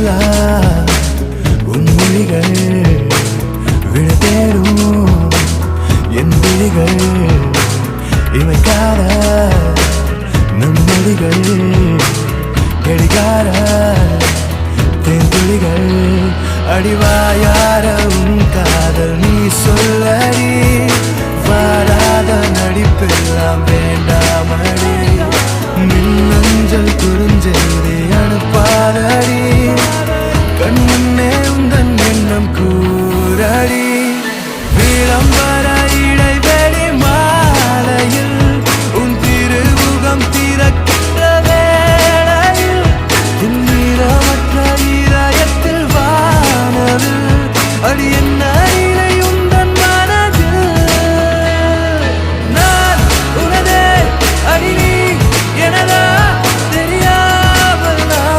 சொல்லா உன் மொழிகள் விழ தேடும் என் விழிகள் இமைக்காத நம் மொழிகள் கடிகார தேன்துளிகள் அடிவாயார உன் காதல் நீ சொல்லடி வாராத நடிப்பெல்லாம் வேண்டாமடி மின்னஞ்சல் குறுஞ்செய்தி